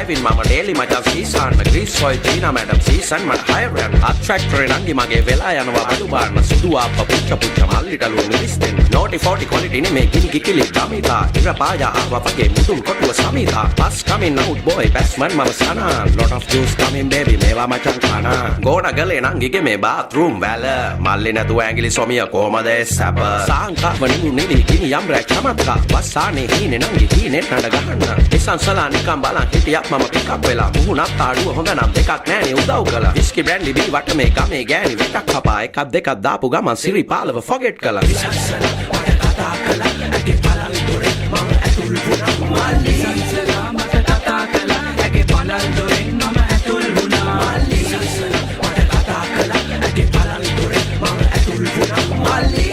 driving mama daily මචං season grease oil Gina madam season මට higher and attractor නංගි මගේ වෙලා යනවා බඩු බාන්න සුදු ආප්ප පුච්ච මල්ලිටලු මිලිස්තෙන් naughty 40 quality නෙමේ ගිනි කිකිලි ගමිතා ඉර පායා ආවා වගේ මුතුන් කොටුව සමිතා pass coming out boy batsman මම සනා lot of juice coming baby මේවා මචං කනා ගෝණ ගලේ නංගිගේ මේ bathroom වැල මල්ලි නැතුව ඇඟිලි සොමිය කොහමද සැප සාංකා වනිනු නිලි ගිනි යම් රැක් චමත්කා වස්සානේ හීනේ නංගි හීනේ නඩ ගහන්න ඉසන්සලා නිකම් බලන් හිටියක් මම පික් අප් වෙලා මුහුණක් තාඩුව හොඳ නම් දෙකක් නෑනේ උදව් කළා විස්කි බ්‍රැන්ඩි බී වට මේ ගමේ ගෑණි වෙටක් කපා එකක් දෙකක් දාපු ගමන් සිරි පාලව forget කළා ඉසන්සලා මට කතා කළා ඇගේ පළල් දොරේ මම ඇතුල් වුණා මල්ලි ඉසන්සලා මට කතා කළා ඇගේ පළල් දොරේ මම ඇතුල් වුණා මල්ලි ඉසන්සලා මට කතා කළා ඇගේ පළල් දොරේ මම ඇතුල් වුණා මල්ලි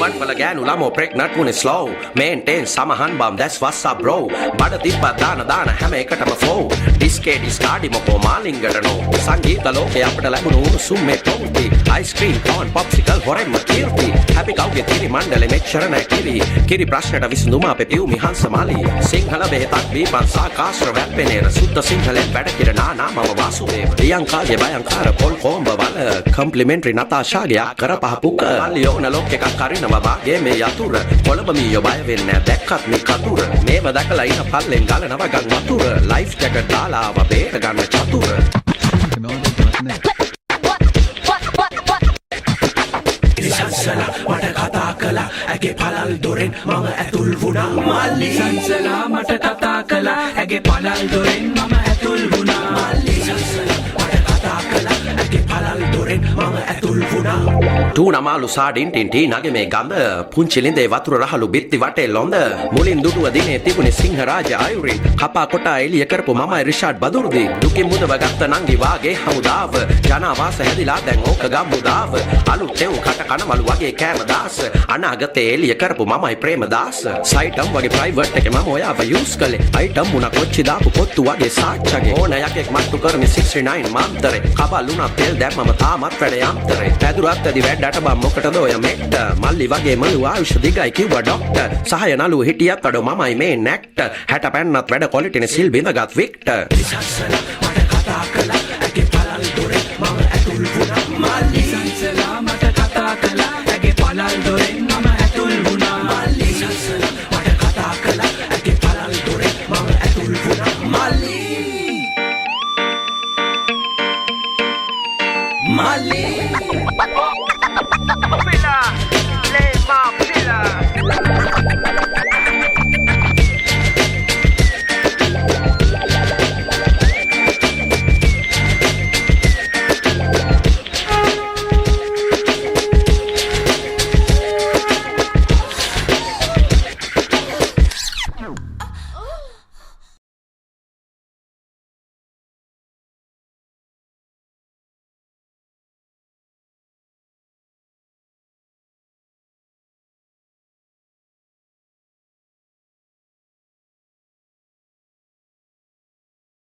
One pala ganu lamo pregnant when it's slow maintain samahan bam that's what's up bro bada tippa dana හැම එකටම flow disque discard මොකෝ මාලින්ගට no සංගීත ලෝකේ අපට ලැබුණු උණුසුම් මේ ප්‍රවෘත්ති ice cream corn popsicle හොරෙන්ම කීර්ති happy කවුගේ තිරි මණ්ඩලෙ මෙච්චර නැකිරි කිරි ප්‍රශ්නට විසඳුම අපේ පියුමි හංසමාලි සිංහල බෙහෙතක් බීපන් සාකාශ්‍ර වැප්පෙනේර සුද්ධ සිංහලෙන් වැඩ කිරනා නාමම වාසුදේව ප්‍රියංකාගේ බයංකාර පොල් කොම්බ වල complimentary නතාෂාගේ අකර පහ පුක ලියෝන ලෝක එකක් කරිනවා වාගේ මේ යතුරු කොළඹ මීයෝ බය වෙන්නේ දැක්කත් මේ කතුර මේව දැකලා ඉන පල්ලෙන් ගලනවා ගම් වතුර ලයිෆ් ජැකට් දාලා ආව බේර ගන්න චතුර ඉසන්සලා මට කතා කළා ඇගේ පළල් දොරෙන් මම ඇතුල් වුණා මල්ලි ඉසන්සලා මට කතා කළා ඇගේ පළල් දොරෙන් මම ඇතුල් වුණා මල්ලි ඉසන්සලා මට කතා කළා ඇගේ පළල් දොරෙන් මම ඇතුල් වුණා ටූනමාලු සාඩින් ටින්ටි නගේ මේ ගඳ පුංචි ලින්දේ වතුර රහලු බිත්ති වටේ ලොඳ මුලින් දුටුව දිනේ තිබුණේ සිංහරාජ ආයුරින් කපා කොටා එළිය කරපු මමයි රිෂාඩ් බදුර්දි දුකින් මුදව ගත්ත නංගි වාගේ හමුදාව ජනවාස හැදිලා දැන් ඕක ගම්මුදාව අලුත් එව් කට කනවලු වගේ කෑම දාස අනාගතේ එළිය කරපු මමයි ප්‍රේමදාස සයිටම් වගේ ප්‍රයිවට් එකේ මම ඔයාව යූස් කළේ අයිටම් මුණ කොච්චි දාපු පොත්තු වගේ සාච්චගේ ඕන යකෙක් මට්ටු කරන්නේ 69 මාන්තරේ කබල්ුණා තෙල් දැම්මම තාමත් වැඩ යම්තරේ පැදුරත් ඇදි වැඩට බම් මොකටද ඔය මෙට්ට මල්ලි වගේ මලු ආයුෂ දිගයි කිව්වා ඩොක්ටර් සහය නළුව හිටියත් අඩෝ මමයි මේ නැක්ට 60 පැන්නත් වැඩ කොලිටිනේ සිල් බිඳගත් වික්ටර්